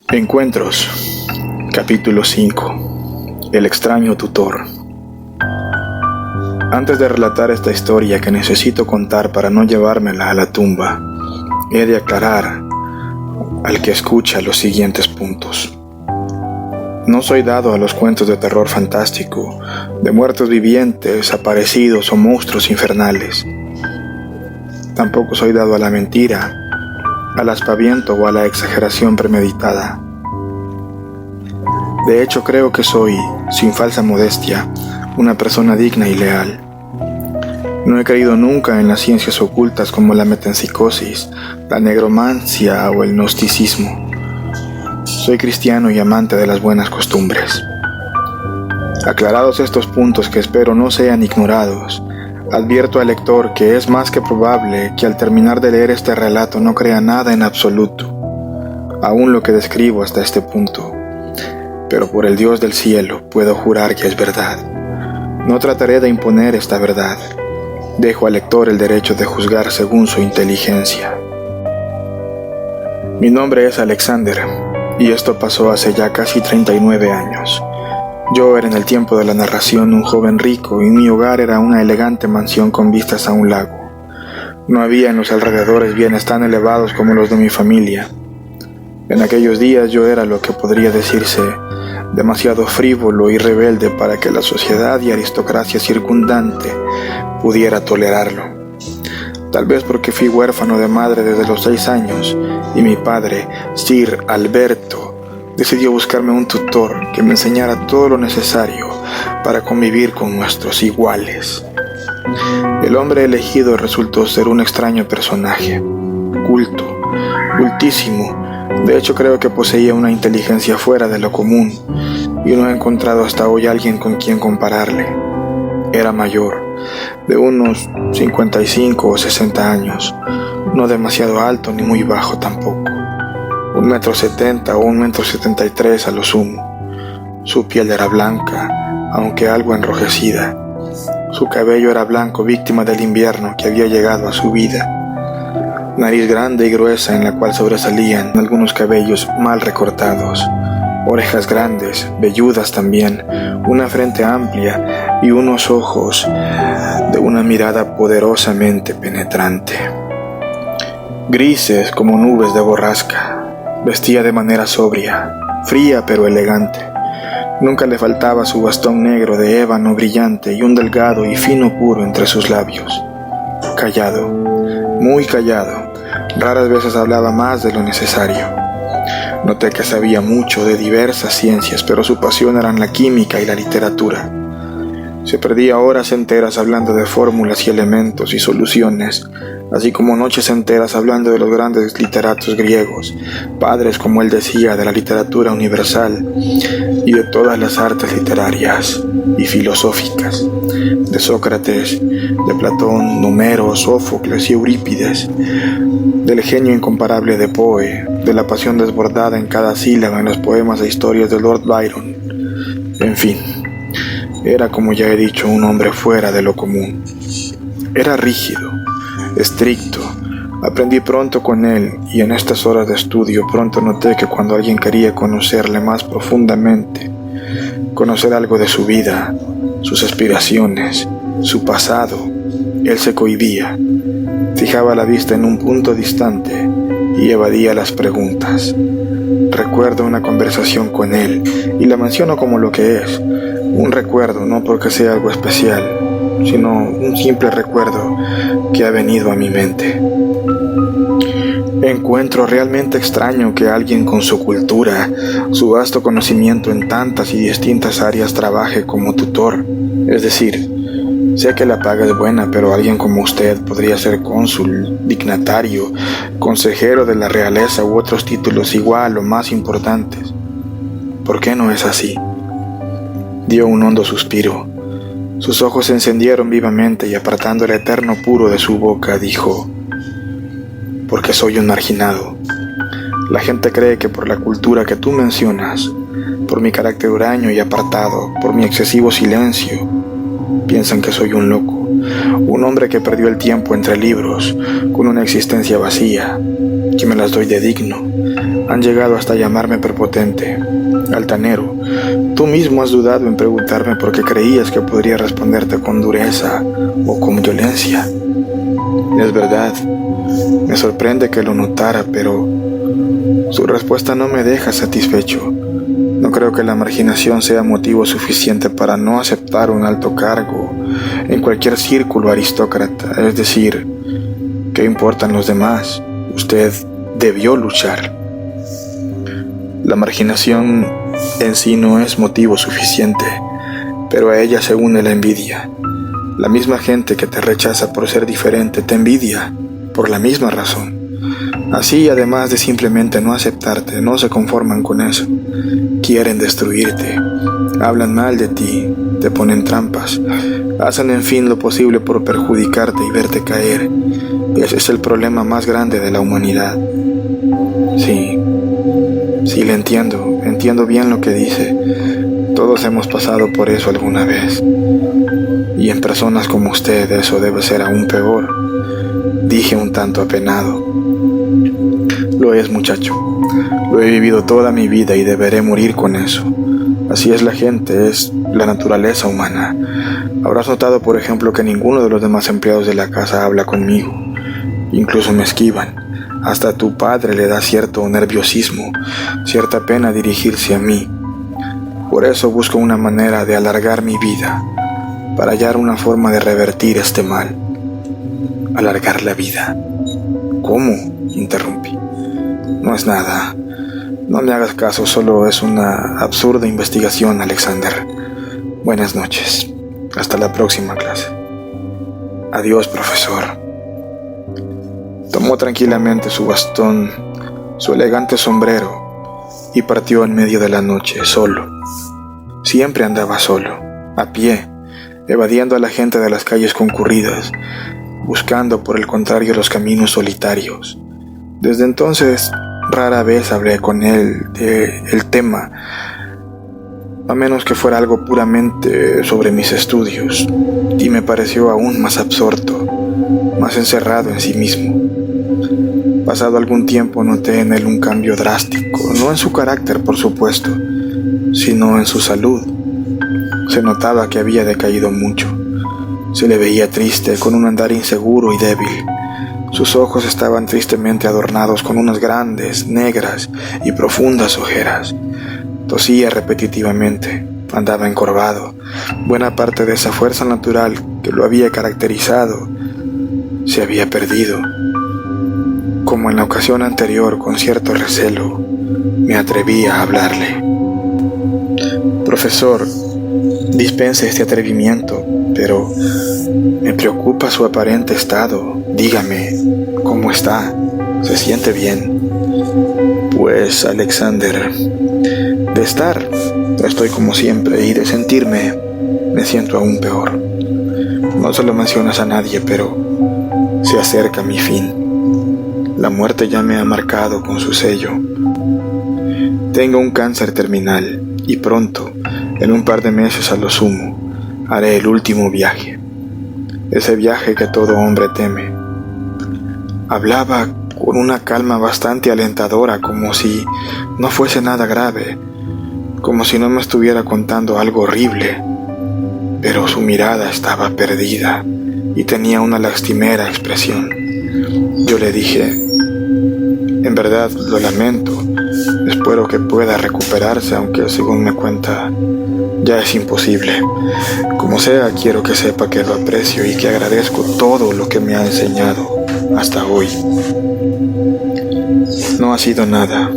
Encuentros, capítulo 5. El extraño tutor. Antes de relatar esta historia que necesito contar para no llevármela a la tumba, he de aclarar al que escucha los siguientes puntos. No soy dado a los cuentos de terror fantástico, de muertos vivientes, aparecidos o monstruos infernales. Tampoco soy dado a la mentira, al aspaviento o a la exageración premeditada. De hecho, creo que soy, sin falsa modestia, una persona digna y leal. No he creído nunca en las ciencias ocultas como la metempsicosis, la negromancia o el gnosticismo. Soy cristiano y amante de las buenas costumbres. Aclarados estos puntos que espero no sean ignorados, advierto al lector que es más que probable que al terminar de leer este relato no crea nada en absoluto, aún lo que describo hasta este punto. Pero por el Dios del cielo puedo jurar que es verdad. No trataré de imponer esta verdad. Dejo al lector el derecho de juzgar según su inteligencia. Mi nombre es Alexander, y esto pasó hace ya casi 39 años. Yo era en el tiempo de la narración un joven rico y mi hogar era una elegante mansión con vistas a un lago. No había en los alrededores bienes tan elevados como los de mi familia. En aquellos días yo era lo que podría decirse demasiado frívolo y rebelde para que la sociedad y aristocracia circundante pudiera tolerarlo. Tal vez porque fui huérfano de madre desde los 6 años y mi padre, Sir Alberto, decidió buscarme un tutor que me enseñara todo lo necesario para convivir con nuestros iguales. El hombre elegido resultó ser un extraño personaje, cultísimo. De hecho, creo que poseía una inteligencia fuera de lo común y no he encontrado hasta hoy alguien con quien compararle. Era mayor, de unos 55 o 60 años, no demasiado alto ni muy bajo tampoco. 1,70 m o 1,73 m a lo sumo. Su piel era blanca, aunque algo enrojecida. Su cabello era blanco, víctima del invierno que había llegado a su vida. Nariz grande y gruesa en la cual sobresalían algunos cabellos mal recortados. Orejas grandes, velludas también, una frente amplia y unos ojos de una mirada poderosamente penetrante. Grises como nubes de borrasca. Vestía de manera sobria, fría pero elegante. Nunca le faltaba su bastón negro de ébano brillante y un delgado y fino puro entre sus labios. Callado, muy callado, raras veces hablaba más de lo necesario. Noté que sabía mucho de diversas ciencias, pero su pasión eran la química y la literatura. Se perdía horas enteras hablando de fórmulas y elementos y soluciones, así como noches enteras hablando de los grandes literatos griegos, padres, como él decía, de la literatura universal y de todas las artes literarias y filosóficas, de Sócrates, de Platón, Homero, Sófocles y Eurípides, del genio incomparable de Poe, de la pasión desbordada en cada sílaba en los poemas e historias de Lord Byron. En fin, era, como ya he dicho, un hombre fuera de lo común. Era rígido, estricto. Aprendí pronto con él y en estas horas de estudio pronto noté que cuando alguien quería conocerle más profundamente, conocer algo de su vida, sus aspiraciones, su pasado, él se cohibía, fijaba la vista en un punto distante y evadía las preguntas. Recuerdo una conversación con él y la menciono como lo que es, un recuerdo, no porque sea algo especial, sino un simple recuerdo que ha venido a mi mente. Encuentro realmente extraño que alguien con su cultura, su vasto conocimiento en tantas y distintas áreas trabaje como tutor. Es decir, sé que la paga es buena, pero alguien como usted podría ser cónsul, dignatario, consejero de la realeza u otros títulos igual o más importantes. ¿Por qué no es así? Dio un hondo suspiro. Sus ojos se encendieron vivamente y apartando el eterno puro de su boca dijo: porque soy un marginado. La gente cree que por la cultura que tú mencionas, por mi carácter huraño y apartado, por mi excesivo silencio, piensan que soy un loco, un hombre que perdió el tiempo entre libros, con una existencia vacía, que me las doy de digno, Han llegado hasta llamarme prepotente, altanero. Tú mismo has dudado en preguntarme por qué creías que podría responderte con dureza o con violencia. Es verdad, me sorprende que lo notara, pero su respuesta no me deja satisfecho. No creo que la marginación sea motivo suficiente para no aceptar un alto cargo en cualquier círculo aristócrata. Es decir, ¿qué importan los demás? Usted debió luchar. La marginación en sí no es motivo suficiente, pero a ella se une la envidia. La misma gente que te rechaza por ser diferente te envidia por la misma razón. Así, además de simplemente no aceptarte, no se conforman con eso. Quieren destruirte, hablan mal de ti, te ponen trampas, hacen en fin lo posible por perjudicarte y verte caer. Ese es el problema más grande de la humanidad. Sí, le entiendo bien lo que dice. Todos hemos pasado por eso alguna vez. Y en personas como usted eso debe ser aún peor, dije un tanto apenado. Lo es, muchacho. Lo he vivido toda mi vida y deberé morir con eso. Así es la gente, es la naturaleza humana. Habrás notado, por ejemplo, que ninguno de los demás empleados de la casa habla conmigo. Incluso me esquivan. Hasta a tu padre le da cierto nerviosismo, cierta pena dirigirse a mí. Por eso busco una manera de alargar mi vida, para hallar una forma de revertir este mal. ¿Alargar la vida? ¿Cómo?, interrumpí. No es nada. No me hagas caso, solo es una absurda investigación, Alexander. Buenas noches. Hasta la próxima clase. Adiós, profesor. Tomó tranquilamente su bastón, su elegante sombrero, y partió en medio de la noche, solo. Siempre andaba solo, a pie, evadiendo a la gente de las calles concurridas, buscando por el contrario los caminos solitarios. Desde entonces, rara vez hablé con él del tema, a menos que fuera algo puramente sobre mis estudios, y me pareció aún más absorto, más encerrado en sí mismo. Pasado algún tiempo noté en él un cambio drástico, no en su carácter, por supuesto, sino en su salud. Se notaba que había decaído mucho. Se le veía triste, con un andar inseguro y débil. Sus ojos estaban tristemente adornados con unas grandes, negras y profundas ojeras. Tosía repetitivamente, andaba encorvado. Buena parte de esa fuerza natural que lo había caracterizado se había perdido. Como en la ocasión anterior, con cierto recelo, me atreví a hablarle. Profesor, dispense este atrevimiento, pero me preocupa su aparente estado. Dígame, ¿cómo está? ¿Se siente bien? Pues, Alexander, de estar, estoy como siempre, y de sentirme, me siento aún peor. No se lo mencionas a nadie, pero se acerca mi fin. La muerte ya me ha marcado con su sello. Tengo un cáncer terminal y pronto, en un par de meses a lo sumo, haré el último viaje. Ese viaje que todo hombre teme. Hablaba con una calma bastante alentadora, como si no fuese nada grave, como si no me estuviera contando algo horrible. Pero su mirada estaba perdida y tenía una lastimera expresión. Yo le dije: en verdad lo lamento, espero que pueda recuperarse, aunque según me cuenta ya es imposible. Como sea, quiero que sepa que lo aprecio y que agradezco todo lo que me ha enseñado hasta hoy. No ha sido nada,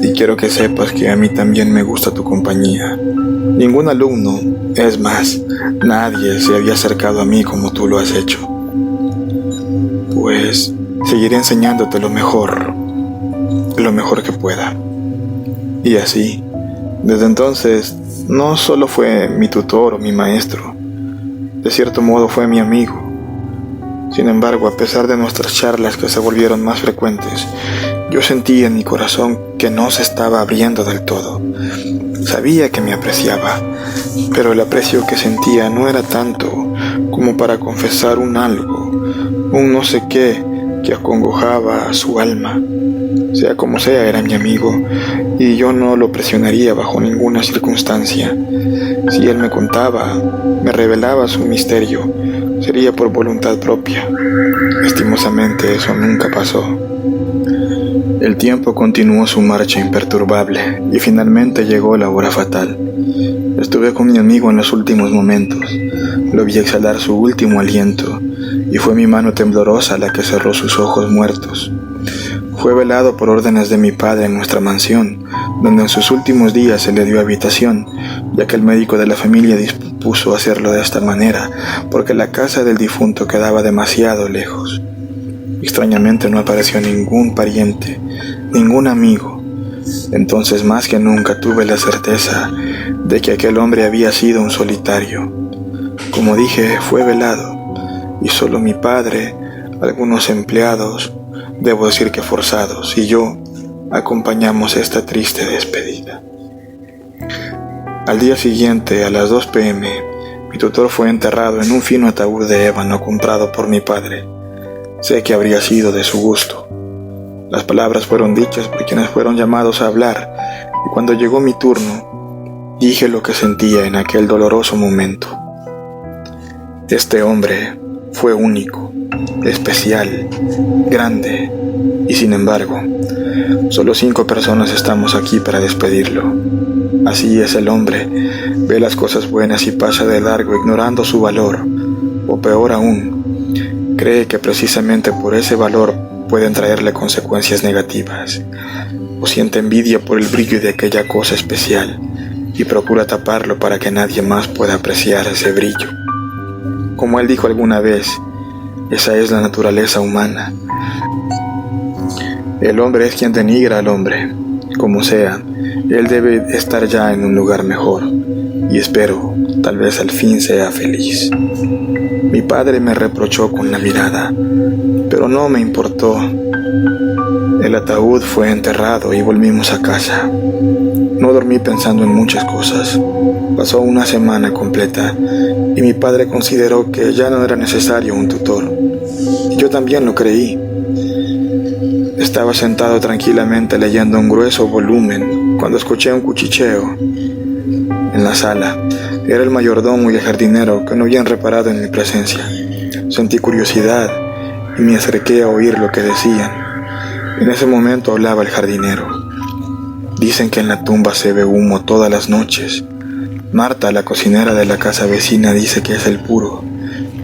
y quiero que sepas que a mí también me gusta tu compañía. Ningún alumno, es más, nadie se había acercado a mí como tú lo has hecho. Pues seguiré enseñándote lo mejor que pueda. Y así, desde entonces, no solo fue mi tutor o mi maestro, de cierto modo fue mi amigo. Sin embargo, a pesar de nuestras charlas que se volvieron más frecuentes, yo sentí en mi corazón que no se estaba abriendo del todo. Sabía que me apreciaba, pero el aprecio que sentía no era tanto como para confesar un algo, un no sé qué que acongojaba a su alma. Sea como sea, era mi amigo, y yo no lo presionaría bajo ninguna circunstancia. Si él me contaba, me revelaba su misterio, sería por voluntad propia. Lastimosamente eso nunca pasó. El tiempo continuó su marcha imperturbable y finalmente llegó la hora fatal. Estuve con mi amigo en los últimos momentos, lo vi exhalar su último aliento y fue mi mano temblorosa la que cerró sus ojos muertos. Fue velado por órdenes de mi padre en nuestra mansión, donde en sus últimos días se le dio habitación, ya que el médico de la familia dispuso hacerlo de esta manera, porque la casa del difunto quedaba demasiado lejos. Extrañamente no apareció ningún pariente, ningún amigo. Entonces más que nunca tuve la certeza de que aquel hombre había sido un solitario. Como dije, fue velado, y solo mi padre, algunos empleados, debo decir que forzados, y yo acompañamos esta triste despedida. Al día siguiente, a las 2 p.m., mi tutor fue enterrado en un fino ataúd de ébano comprado por mi padre. Sé que habría sido de su gusto. Las palabras fueron dichas por quienes fueron llamados a hablar, y cuando llegó mi turno, dije lo que sentía en aquel doloroso momento. Este hombre fue único, especial, grande, y sin embargo, solo 5 personas estamos aquí para despedirlo. Así es el hombre, ve las cosas buenas y pasa de largo ignorando su valor, o peor aún, cree que precisamente por ese valor pueden traerle consecuencias negativas, o siente envidia por el brillo de aquella cosa especial y procura taparlo para que nadie más pueda apreciar ese brillo. Como él dijo alguna vez, esa es la naturaleza humana. El hombre es quien denigra al hombre. Como sea, él debe estar ya en un lugar mejor, y espero, tal vez al fin sea feliz. Mi padre me reprochó con la mirada, pero no me importó. El ataúd fue enterrado y volvimos a casa. No dormí pensando en muchas cosas. Pasó una semana completa y mi padre consideró que ya no era necesario un tutor. Y yo también lo creí. Estaba sentado tranquilamente leyendo un grueso volumen cuando escuché un cuchicheo en la sala. Era el mayordomo y el jardinero que no habían reparado en mi presencia. Sentí curiosidad y me acerqué a oír lo que decían. En ese momento hablaba el jardinero. Dicen que en la tumba se ve humo todas las noches. Marta, la cocinera de la casa vecina, dice que es el puro,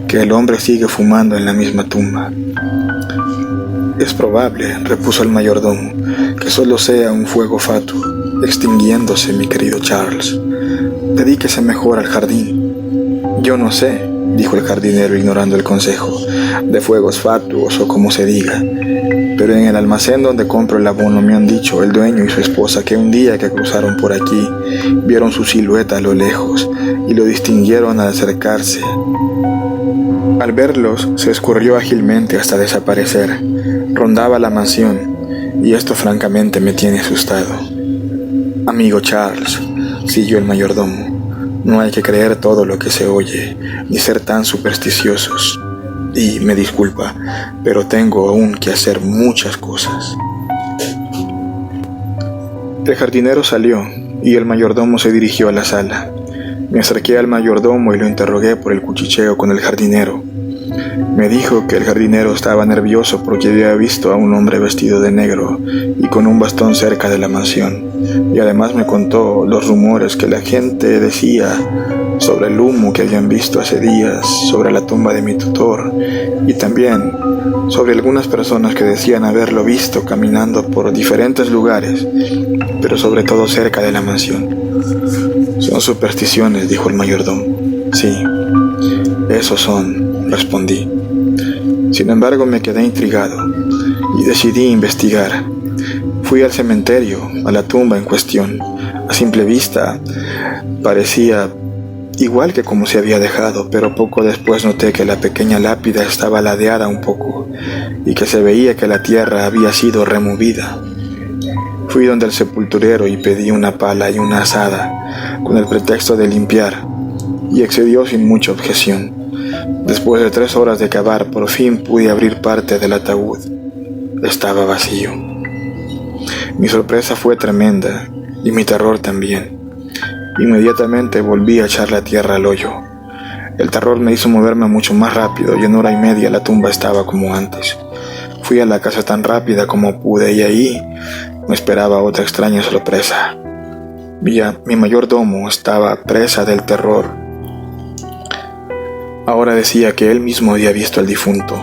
que el hombre sigue fumando en la misma tumba. Es probable, repuso el mayordomo, que solo sea un fuego fatuo, extinguiéndose, mi querido Charles. Dedíquese mejor al jardín. Yo no sé, dijo el jardinero ignorando el consejo, de fuegos fatuos o como se diga, pero en el almacén donde compro el abono me han dicho el dueño y su esposa que un día que cruzaron por aquí vieron su silueta a lo lejos y lo distinguieron al acercarse. Al verlos se escurrió ágilmente hasta desaparecer. Rondaba la mansión y esto francamente me tiene asustado. Amigo Charles, siguió el mayordomo, no hay que creer todo lo que se oye, ni ser tan supersticiosos. Y me disculpa, pero tengo aún que hacer muchas cosas. El jardinero salió y el mayordomo se dirigió a la sala. Me acerqué al mayordomo y lo interrogué por el cuchicheo con el jardinero. Me dijo que el jardinero estaba nervioso porque había visto a un hombre vestido de negro y con un bastón cerca de la mansión, y además me contó los rumores que la gente decía sobre el humo que habían visto hace días sobre la tumba de mi tutor, y también sobre algunas personas que decían haberlo visto caminando por diferentes lugares, pero sobre todo cerca de la mansión. Son supersticiones, dijo el mayordomo. Sí, esos son, respondí. Sin embargo, me quedé intrigado y decidí investigar. Fui al cementerio, a la tumba en cuestión. A simple vista, parecía igual que como se había dejado, pero poco después noté que la pequeña lápida estaba ladeada un poco y que se veía que la tierra había sido removida. Fui donde el sepulturero y pedí una pala y una azada con el pretexto de limpiar, y accedió sin mucha objeción. Después de 3 horas de cavar, por fin pude abrir parte del ataúd. Estaba vacío. Mi sorpresa fue tremenda y mi terror también. Inmediatamente volví a echar la tierra al hoyo. El terror me hizo moverme mucho más rápido y en hora y media la tumba estaba como antes. Fui a la casa tan rápida como pude y ahí me esperaba otra extraña sorpresa. Mi mayordomo estaba presa del terror. Ahora decía que él mismo había visto al difunto.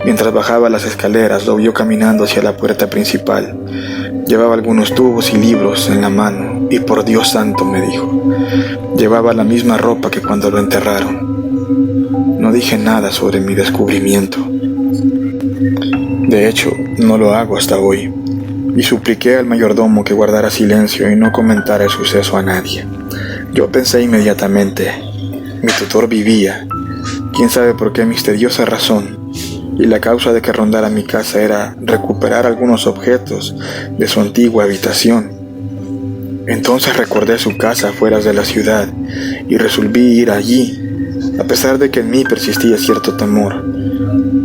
Mientras bajaba las escaleras lo vio caminando hacia la puerta principal. Llevaba algunos tubos y libros en la mano y por Dios santo, me dijo, llevaba la misma ropa que cuando lo enterraron. No dije nada sobre mi descubrimiento. De hecho, no lo hago hasta hoy. Y supliqué al mayordomo que guardara silencio y no comentara el suceso a nadie. Yo pensé inmediatamente, mi tutor vivía, quién sabe por qué misteriosa razón, y la causa de que rondara mi casa era recuperar algunos objetos de su antigua habitación. Entonces recordé su casa afuera de la ciudad y resolví ir allí, a pesar de que en mí persistía cierto temor.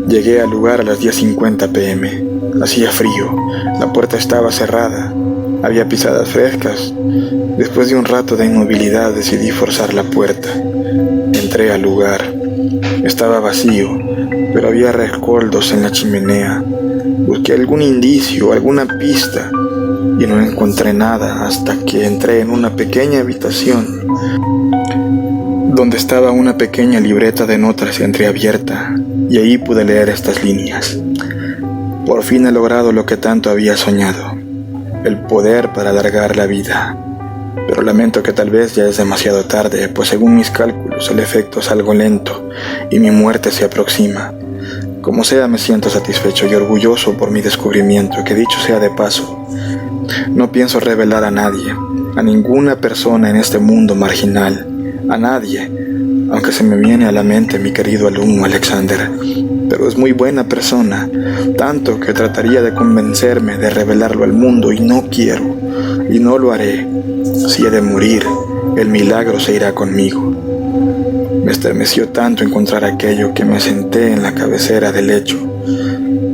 Llegué al lugar a las 10:50 p.m. Hacía frío, la puerta estaba cerrada, había pisadas frescas. Después de un rato de inmovilidad decidí forzar la puerta. Entré al lugar. Estaba vacío, pero había rescoldos en la chimenea. Busqué algún indicio, alguna pista, y no encontré nada hasta que entré en una pequeña habitación donde estaba una pequeña libreta de notas entreabierta, y ahí pude leer estas líneas. Por fin he logrado lo que tanto había soñado, el poder para alargar la vida. Pero lamento que tal vez ya es demasiado tarde, pues según mis cálculos el efecto es algo lento y mi muerte se aproxima. Como sea, me siento satisfecho y orgulloso por mi descubrimiento, que dicho sea de paso, no pienso revelar a nadie, a ninguna persona en este mundo marginal, a nadie, aunque se me viene a la mente mi querido alumno Alexander, pero es muy buena persona, tanto que trataría de convencerme de revelarlo al mundo y no quiero, y no lo haré. Si he de morir, el milagro se irá conmigo. Me estremeció tanto encontrar aquello que me senté en la cabecera del lecho.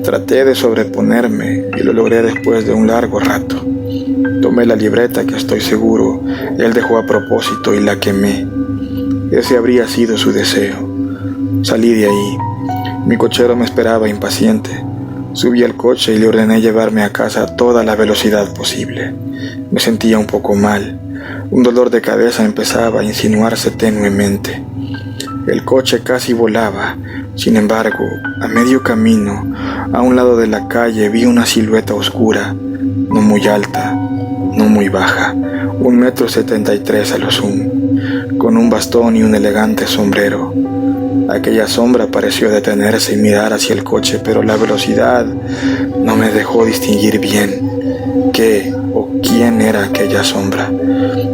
Traté de sobreponerme y lo logré después de un largo rato. Tomé la libreta que estoy seguro él dejó a propósito y la quemé. Ese habría sido su deseo. Salí de ahí. Mi cochero me esperaba impaciente. Subí al coche y le ordené llevarme a casa a toda la velocidad posible. Me sentía un poco mal. Un dolor de cabeza empezaba a insinuarse tenuemente. El coche casi volaba. Sin embargo, a medio camino, a un lado de la calle, vi una silueta oscura, no muy alta, no muy baja, 1,73 m a lo sumo, con un bastón y un elegante sombrero. Aquella sombra pareció detenerse y mirar hacia el coche, pero la velocidad no me dejó distinguir bien qué o quién era aquella sombra.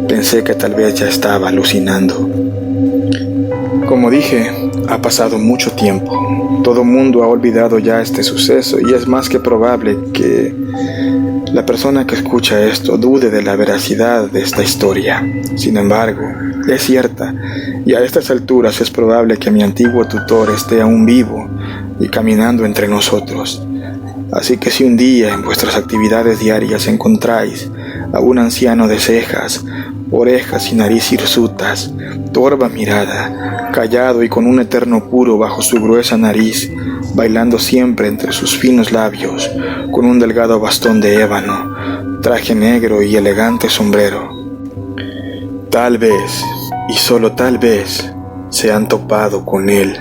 Pensé que tal vez ya estaba alucinando. Como dije, ha pasado mucho tiempo. Todo mundo ha olvidado ya este suceso y es más que probable que la persona que escucha esto dude de la veracidad de esta historia. Sin embargo, es cierta, y a estas alturas es probable que mi antiguo tutor esté aún vivo y caminando entre nosotros. Así que si un día en vuestras actividades diarias encontráis a un anciano de cejas, orejas y nariz hirsutas, torva mirada, callado y con un eterno puro bajo su gruesa nariz, bailando siempre entre sus finos labios, con un delgado bastón de ébano, traje negro y elegante sombrero, tal vez, y solo tal vez, se han topado con él.